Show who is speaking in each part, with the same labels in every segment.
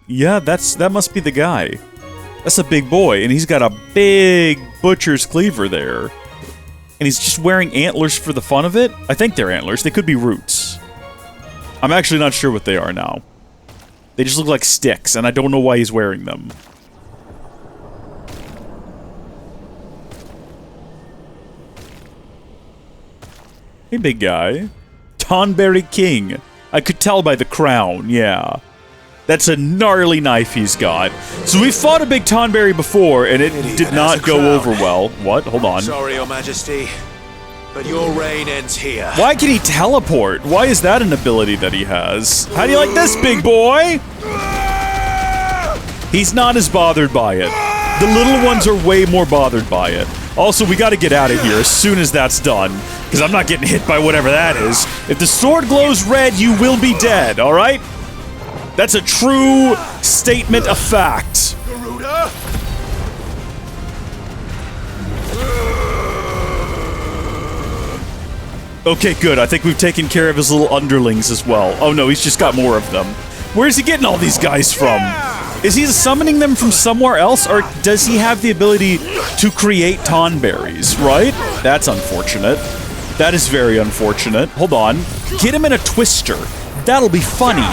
Speaker 1: Yeah, that must be the guy. That's a big boy, and he's got a big butcher's cleaver there. And he's just wearing antlers for the fun of it? I think they're antlers. They could be roots. I'm actually not sure what they are now. They just look like sticks, and I don't know why he's wearing them. Hey, big guy. Tonberry King. I could tell by the crown, yeah. That's a gnarly knife he's got. So we fought a big Tonberry before, and it did not go over well. What? Hold on.
Speaker 2: Sorry, Your Majesty, but your reign ends here.
Speaker 1: Why can he teleport? Why is that an ability that he has? How do you like this, big boy? He's not as bothered by it. The little ones are way more bothered by it. Also, we gotta get out of here as soon as that's done, because I'm not getting hit by whatever that is. If the sword glows red, you will be dead, alright? That's a true statement of fact. Okay, good. I think we've taken care of his little underlings as well. Oh no, he's just got more of them. Where's he getting all these guys from? Is he summoning them from somewhere else, or does he have the ability to create Tonberries, right? That's unfortunate. That is very unfortunate. Hold on. Get him in a twister. That'll be funny.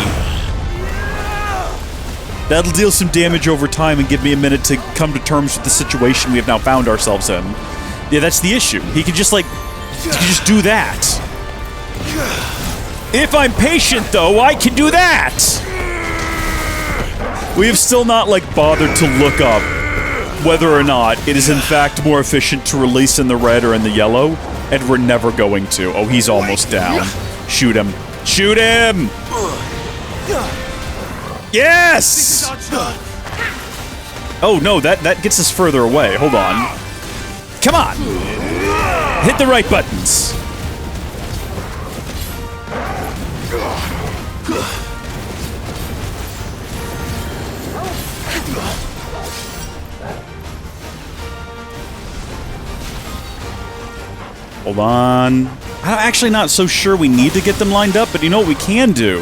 Speaker 1: That'll deal some damage over time and give me a minute to come to terms with the situation we have now found ourselves in. Yeah, that's the issue. He can just, like, he can just do that. If I'm patient, though, I can do that! We have still not, like, bothered to look up whether or not it is, in fact, more efficient to release in the red or in the yellow, and we're never going to. Oh, he's almost down. Shoot him. Shoot him! Yes! Oh, no, that gets us further away. Hold on. Come on! Hit the right buttons. Hold on. I'm actually not so sure we need to get them lined up, but you know what we can do?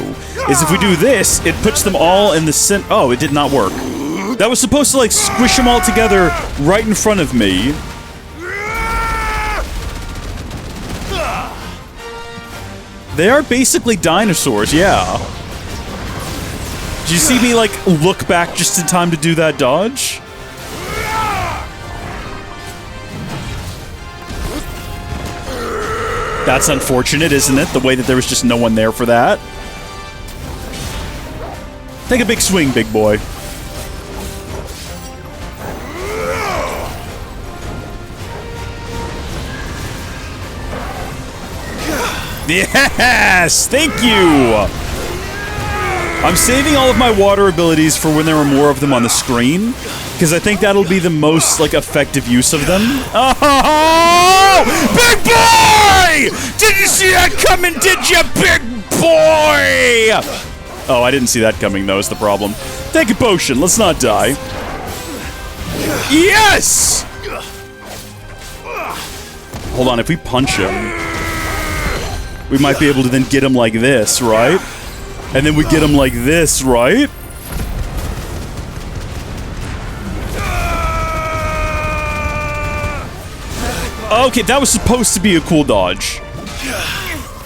Speaker 1: Is if we do this, it puts them all in the center. Oh, it did not work. That was supposed to, like, squish them all together right in front of me. They are basically dinosaurs, yeah. Did you see me, like, look back just in time to do that dodge? That's unfortunate, isn't it? The way that there was just no one there for that. Take a big swing, big boy. Yes! Thank you! I'm saving all of my water abilities for when there are more of them on the screen, because I think that'll be the most, like, effective use of them. Oh! Big boy! Did you see that coming, did you, big boy? Oh, I didn't see that coming, though, is the problem. Take a potion, let's not die. Yes! Hold on, if we punch him, we might be able to then get him like this, right? And then we get him like this, right? Okay, that was supposed to be a cool dodge.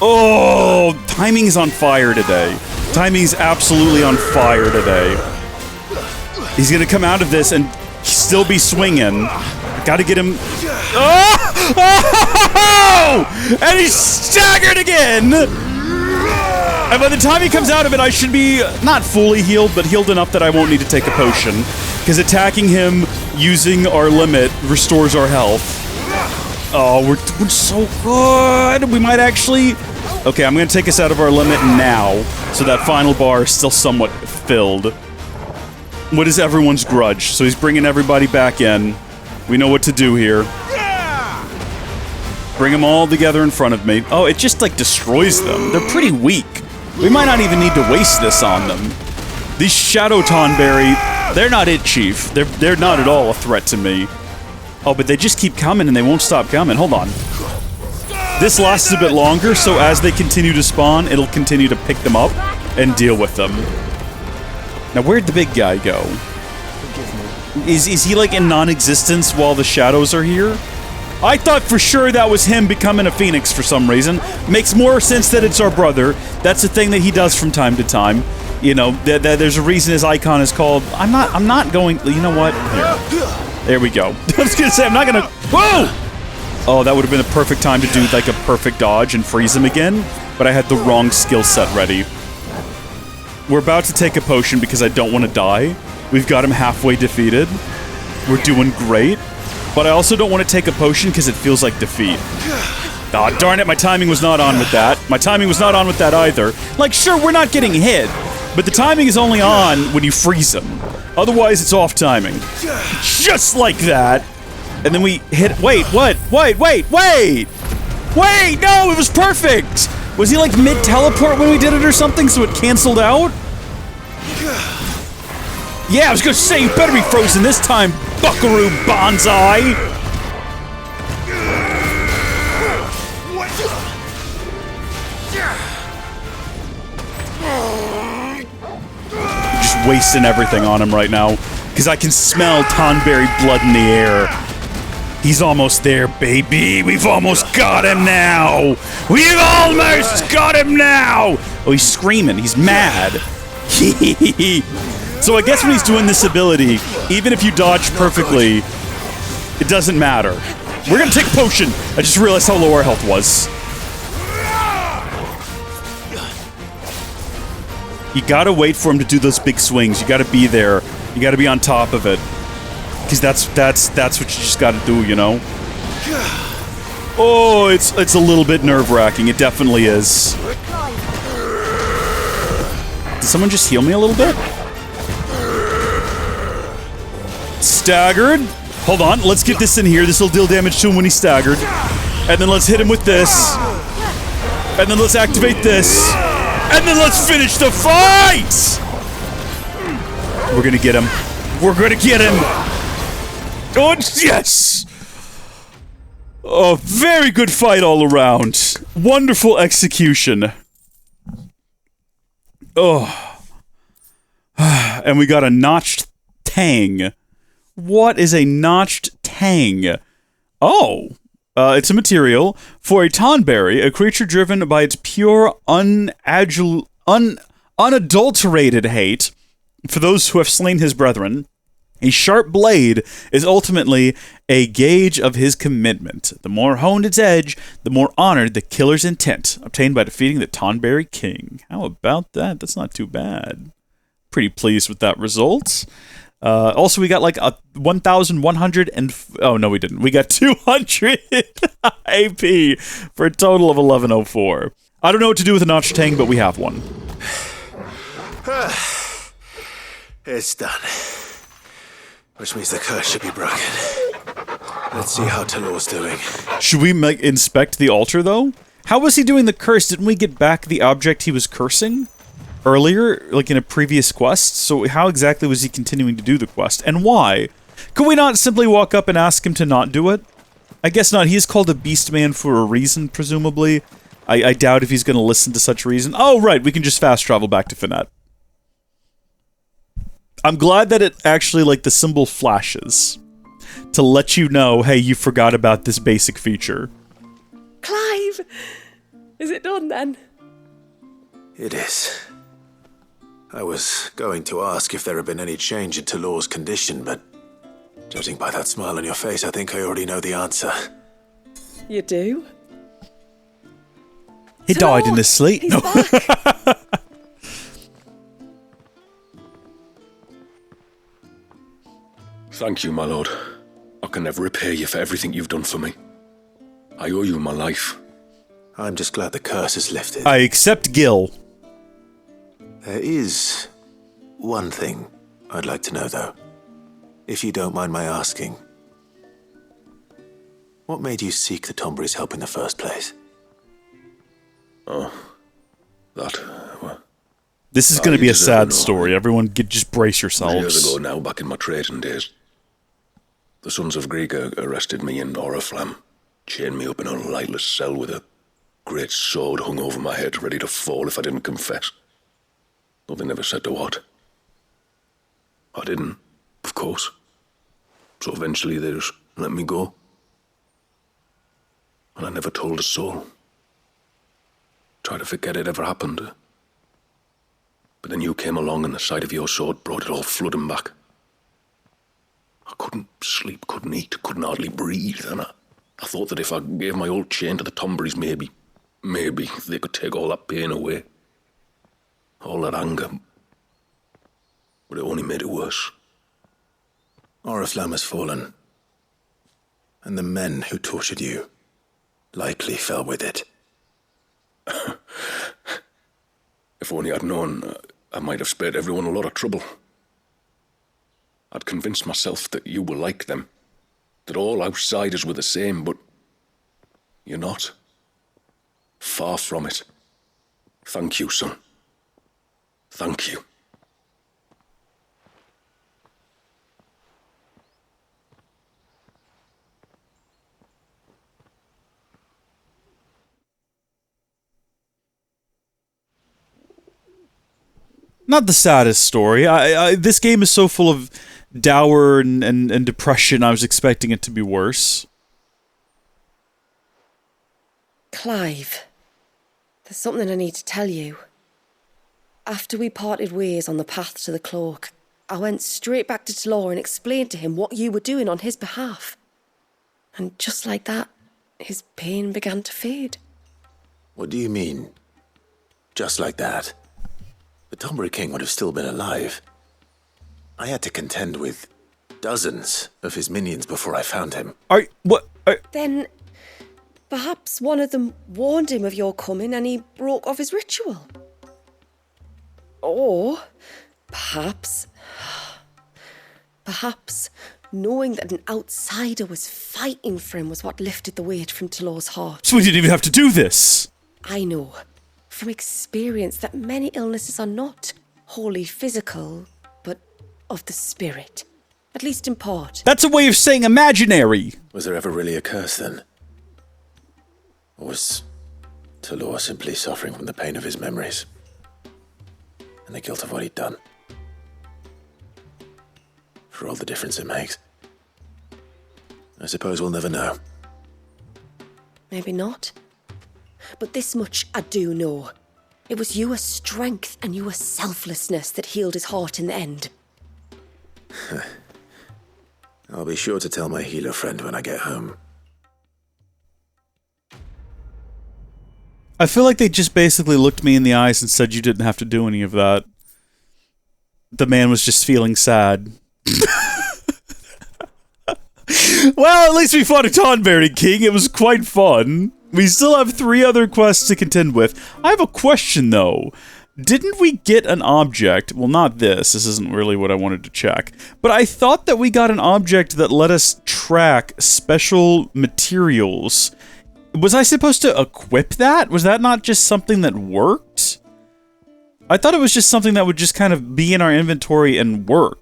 Speaker 1: Oh, timing is on fire today. Timing is absolutely on fire today. He's gonna come out of this and still be swinging. Gotta get him. Oh! Oh! And he's staggered again! And by the time he comes out of it, I should be not fully healed, but healed enough that I won't need to take a potion. Because attacking him using our limit restores our health. Oh, we're doing so good! We might actually... Okay, I'm gonna take us out of our limit now, so that final bar is still somewhat filled. What is everyone's grudge? So he's bringing everybody back in. We know what to do here. Bring them all together in front of me. Oh, it just, like, destroys them. They're pretty weak. We might not even need to waste this on them. These Shadow Tonberry, they're not it, Chief. They're not at all a threat to me. Oh, but they just keep coming and they won't stop coming. Hold on. This lasts a bit longer, so as they continue to spawn, it'll continue to pick them up and deal with them. Now, where'd the big guy go? Is he like in non-existence while the shadows are here? I thought for sure that was him becoming a phoenix for some reason. Makes more sense that it's our brother. That's a thing that he does from time to time. You know, there's a reason his icon is called... I'm not going... You know what? Here. There we go. I was gonna say, I'm not gonna... Whoa! Oh, that would have been a perfect time to do, like, a perfect dodge and freeze him again, but I had the wrong skill set ready. We're about to take a potion because I don't want to die. We've got him halfway defeated. We're doing great. But I also don't want to take a potion because it feels like defeat. Aw, oh, darn it, my timing was not on with that. My timing was not on with that either. Like, sure, we're not getting hit, but the timing is only on when you freeze him. Otherwise, it's off timing. Just like that. And then we hit... Wait, what? Wait, no, it was perfect! Was he like mid-teleport when we did it or something, so it canceled out? Yeah, I was gonna say, you better be frozen this time, buckaroo bonsai! Just wasting everything on him right now, because I can smell Tonberry blood in the air. He's almost there, baby. We've almost got him now. We've almost got him now. Oh, he's screaming. He's mad. So I guess when he's doing this ability, even if you dodge perfectly, it doesn't matter. We're gonna take a potion. I just realized how low our health was. You gotta wait for him to do those big swings. You gotta be there. You gotta be on top of it. Because that's what you just gotta do, you know? Oh, it's a little bit nerve-wracking. It definitely is. Did someone just heal me a little bit? Staggered. Hold on, let's get this in here. This will deal damage to him when he's staggered. And then let's hit him with this. And then let's activate this. And then let's finish the fight! We're gonna get him. We're gonna get him! Oh, yes! Oh, very good fight all around. Wonderful execution. Oh. And we got a notched tang. What is a notched tang? Oh. It's a material for a Tonberry, a creature driven by its pure, unadulterated hate for those who have slain his brethren. A sharp blade is ultimately a gauge of his commitment. The more honed its edge, the more honored the killer's intent, obtained by defeating the Tonberry King. How about that? That's not too bad. Pretty pleased with that result. Also, we got like a 1,100 and... Oh, no, we didn't. We got 200 AP for a total of 1104. I don't know what to do with a notched tang, but we have one.
Speaker 2: It's done. Which means the curse should be broken. Let's see how Talor's doing.
Speaker 1: Should we inspect the altar, though? How was he doing the curse? Didn't we get back the object he was cursing earlier, like in a previous quest? So how exactly was he continuing to do the quest? And why? Could we not simply walk up and ask him to not do it? I guess not. He is called a beast man for a reason, presumably. I doubt if he's going to listen to such reason. Oh, right. We can just fast travel back to Finette. I'm glad that it actually, like, the symbol flashes to let you know, hey, you forgot about this basic feature.
Speaker 3: Clive! Is it done, then?
Speaker 2: It is. I was going to ask if there had been any change in Talor's condition, but judging by that smile on your face, I think I already know the answer.
Speaker 3: You do?
Speaker 1: He died in his sleep.
Speaker 3: He's
Speaker 1: No.
Speaker 3: back.
Speaker 4: Thank you, my lord. I can never repay you for everything you've done for me. I owe you my life.
Speaker 2: I'm just glad the curse is lifted.
Speaker 1: I accept Gil.
Speaker 2: There is one thing I'd like to know, though. If you don't mind my asking. What made you seek the Tonberry's help in the first place?
Speaker 4: Oh, that... well...
Speaker 1: This is going to be a sad story. Everyone, just brace yourselves.
Speaker 4: Years ago now, back in my trading days, the Sons of Griga arrested me in Oriflamme, chained me up in a lightless cell with a great sword hung over my head, ready to fall if I didn't confess. Though they never said to what. I didn't, of course. So eventually they just let me go. And I never told a soul. Tried to forget it ever happened. But then you came along and the sight of your sword brought it all flooding back. I couldn't sleep, couldn't eat, couldn't hardly breathe, and I thought that if I gave my old chain to the Tonberries, maybe they could take all that pain away. All that anger. But it only made it worse.
Speaker 2: Oriflamme has fallen. And the men who tortured you likely fell with it.
Speaker 4: If only I'd known, I might have spared everyone a lot of trouble. I'd convinced myself that you were like them, that all outsiders were the same, but you're not. Far from it. Thank you, son. Thank you.
Speaker 1: Not the saddest story. This game is so full of dour and depression, I was expecting it to be worse.
Speaker 3: Clive, there's something I need to tell you. After we parted ways on the path to the cloak, I went straight back to Talor and explained to him what you were doing on his behalf. And just like that, his pain began to fade.
Speaker 2: What do you mean? Just like that? The Tonberry King would have still been alive. I had to contend with dozens of his minions before I found him.
Speaker 3: Then, perhaps one of them warned him of your coming and he broke off his ritual. Or, perhaps knowing that an outsider was fighting for him was what lifted the weight from Talor's heart.
Speaker 1: So we didn't even have to do this!
Speaker 3: I know, from experience, that many illnesses are not wholly physical, but of the spirit. At least in part.
Speaker 1: That's a way of saying imaginary!
Speaker 2: Was there ever really a curse then? Or was Talor simply suffering from the pain of his memories? And the guilt of what he'd done? For all the difference it makes. I suppose we'll never know.
Speaker 3: Maybe not. But this much I do know. It was your strength and your selflessness that healed his heart in the end.
Speaker 2: I'll be sure to tell my healer friend when I get home.
Speaker 1: I feel like they just basically looked me in the eyes and said you didn't have to do any of that. The man was just feeling sad. Well, at least we fought a Tonberry King. It was quite fun. We still have 3 other quests to contend with. I have a question, though. Didn't we get an object? Well, not this. This isn't really what I wanted to check. But I thought that we got an object that let us track special materials. Was I supposed to equip that? Was that not just something that worked? I thought it was just something that would just kind of be in our inventory and work.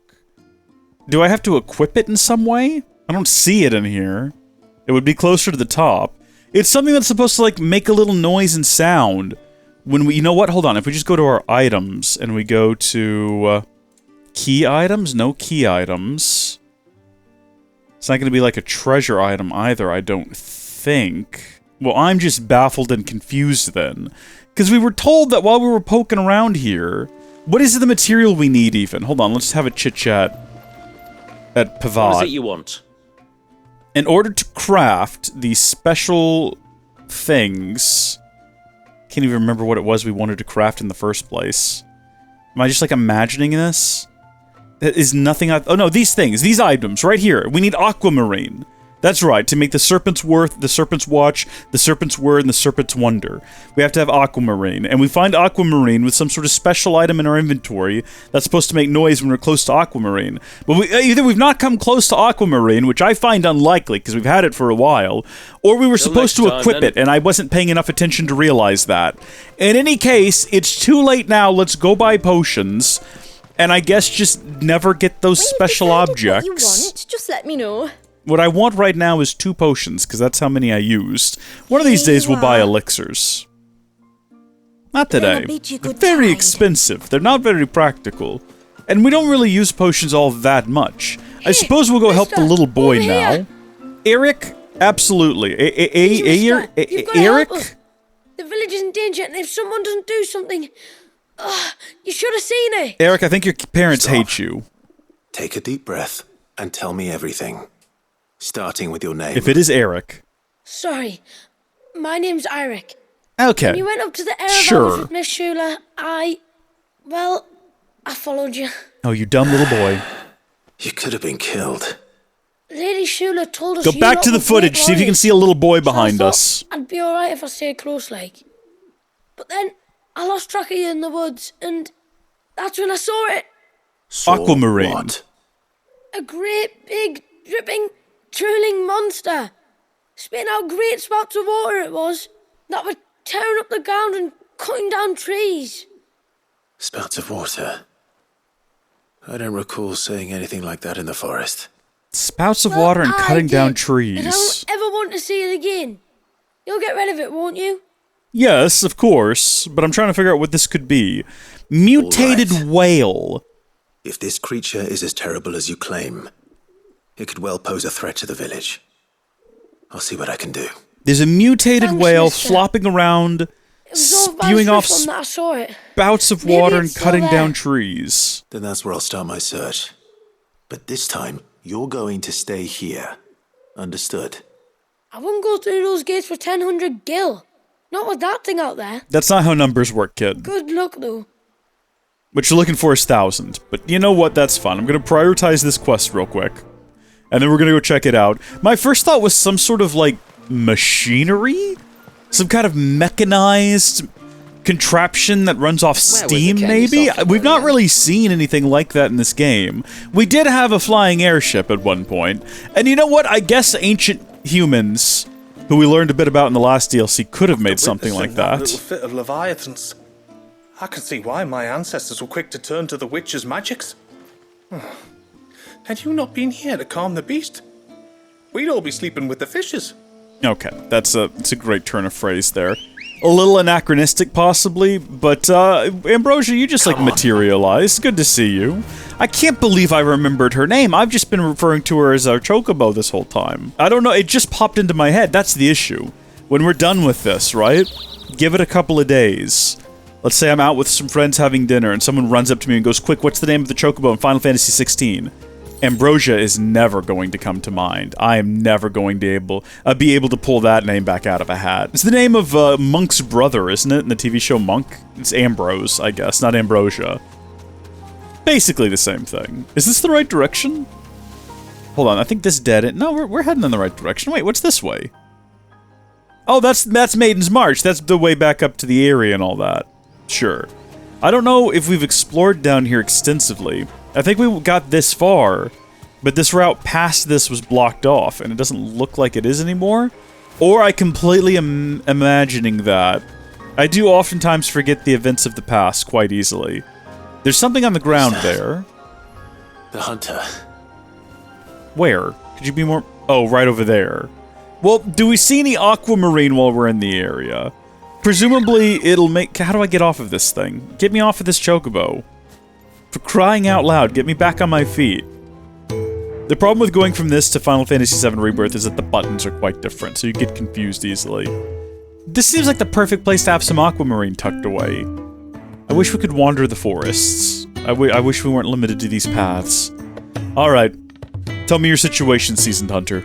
Speaker 1: Do I have to equip it in some way? I don't see it in here. It would be closer to the top. It's something that's supposed to, like, make a little noise and sound when we... You know what? Hold on. If we just go to our items and we go to... key items? No key items. It's not going to be like a treasure item either, I don't think. Well, I'm just baffled and confused then. Because we were told that while we were poking around here... What is the material we need, even? Hold on, let's have a chit-chat at Pavad.
Speaker 5: What is it you want?
Speaker 1: In order to craft these special things... Can't even remember what it was we wanted to craft in the first place. Am I just, like, imagining this? That is nothing oh no, these things, these items, right here. We need Auqamarine. That's right, to make the Serpent's Worth, the Serpent's Watch, the Serpent's Word, and the Serpent's Wonder. We have to have Auqamarine, and we find Auqamarine with some sort of special item in our inventory that's supposed to make noise when we're close to Auqamarine. But either we've not come close to Auqamarine, which I find unlikely, because we've had it for a while, or we were supposed to equip it, and I wasn't paying enough attention to realize that. In any case, it's too late now, let's go buy potions, and I guess just never get those special objects.
Speaker 6: What you want, just let me know.
Speaker 1: What I want right now is 2 potions, because that's how many I used. One of these days we'll buy elixirs. Not today. They're very expensive. They're not very practical. And we don't really use potions all that much. I suppose we'll go help the little boy
Speaker 5: over
Speaker 1: now.
Speaker 5: here.
Speaker 1: Eric? Absolutely.
Speaker 5: Mister, you've gotta help us.
Speaker 1: Eric?
Speaker 5: The village is in danger, and if someone doesn't do something... you should have seen it.
Speaker 1: Eric, I think your parents
Speaker 2: Stop.
Speaker 1: hate you.
Speaker 2: Take a deep breath and tell me everything. Starting with your name.
Speaker 1: If it is Eric.
Speaker 5: Sorry. My name's Eric.
Speaker 1: Okay.
Speaker 5: When you went up to the Erevan
Speaker 1: Sure.
Speaker 5: with Miss Shula, I followed you.
Speaker 1: Oh, you dumb little boy.
Speaker 2: You could have been killed.
Speaker 5: Lady Shula told us
Speaker 1: Go
Speaker 5: you
Speaker 1: back
Speaker 5: lot
Speaker 1: to the
Speaker 5: were great
Speaker 1: footage, see if you can
Speaker 5: warriors,
Speaker 1: see a little boy
Speaker 5: so I
Speaker 1: behind
Speaker 5: thought
Speaker 1: us.
Speaker 5: I'd be alright if I stayed close, like. But then I lost track of you in the woods, and that's when I saw it.
Speaker 2: Saw
Speaker 1: Auqamarine.
Speaker 2: What?
Speaker 5: A great, big, dripping, drooling monster. Spitting out great spouts of water it was, that were tearing up the ground and cutting down trees.
Speaker 2: Spouts of water. I don't recall seeing anything like that in the forest.
Speaker 1: Spouts of
Speaker 5: Well,
Speaker 1: water and
Speaker 5: I
Speaker 1: cutting down
Speaker 5: did,
Speaker 1: trees.
Speaker 5: And I don't ever want to see it again. You'll get rid of it, won't you?
Speaker 1: Yes, of course, but I'm trying to figure out what this could be. Mutated
Speaker 2: All right.
Speaker 1: whale.
Speaker 2: If this creature is as terrible as you claim, it could well pose a threat to the village. I'll see what I can do.
Speaker 1: There's a mutated
Speaker 5: Thanks,
Speaker 1: whale
Speaker 5: mister.
Speaker 1: flopping around,
Speaker 5: It was all by
Speaker 1: spewing
Speaker 5: the
Speaker 1: off
Speaker 5: first one that I saw it.
Speaker 1: spouts of
Speaker 5: Maybe
Speaker 1: water and
Speaker 5: it's still
Speaker 1: cutting
Speaker 5: there.
Speaker 1: down trees.
Speaker 2: Then that's where I'll start my search. But this time, you're going to stay here. Understood?
Speaker 5: I wouldn't go through those gates for 1,000 gil. Not with that thing out there.
Speaker 1: That's not how numbers work, kid.
Speaker 5: Good luck, though.
Speaker 1: What you're looking for is 1,000. But you know what? That's fun. I'm going to prioritize this quest real quick. And then we're going to go check it out. My first thought was some sort of, like, machinery? Some kind of mechanized contraption that runs off steam, maybe? We've not really seen anything like that in this game. We did have a flying airship at one point. And you know what? I guess ancient humans, who we learned a bit about in the last DLC, could have made something like
Speaker 6: Little
Speaker 1: that.
Speaker 6: fit of Leviathans. I can see why my ancestors were quick to turn to the witch's magics. Had you not been here to calm the beast, we'd all be sleeping with the fishes.
Speaker 1: Okay, it's a great turn of phrase there. A little anachronistic, possibly, but Ambrosia, you just materialized. Good to see you. I can't believe I remembered her name. I've just been referring to her as our Chocobo this whole time. I don't know, it just popped into my head. That's the issue. When we're done with this, right? Give it a couple of days. Let's say I'm out with some friends having dinner and someone runs up to me and goes, "Quick, what's the name of the Chocobo in Final Fantasy 16? Ambrosia is never going to come to mind. I am never going to be able to pull that name back out of a hat. It's the name of Monk's brother, isn't it, in the TV show Monk? It's Ambrose, I guess, not Ambrosia. Basically the same thing. Is this the right direction? Hold on, I think this dead end. No, we're heading in the right direction. Wait, what's this way? Oh, that's Maiden's March. That's the way back up to the area and all that. Sure. I don't know if we've explored down here extensively. I think we got this far, but this route past this was blocked off, and it doesn't look like it is anymore. Or I completely am imagining that. I do oftentimes forget the events of the past quite easily. There's something on the ground there.
Speaker 2: The hunter.
Speaker 1: Where? Could you be more... Oh, right over there. Well, do we see any Auqamarine while we're in the area? Presumably, it'll make... How do I get off of this thing? Get me off of this Chocobo. For crying out loud, get me back on my feet. The problem with going from this to Final Fantasy VII Rebirth is that the buttons are quite different, so you get confused easily. This seems like the perfect place to have some Auqamarine tucked away. I wish we could wander the forests. I wish we weren't limited to these paths. Alright. Tell me your situation, Seasoned Hunter.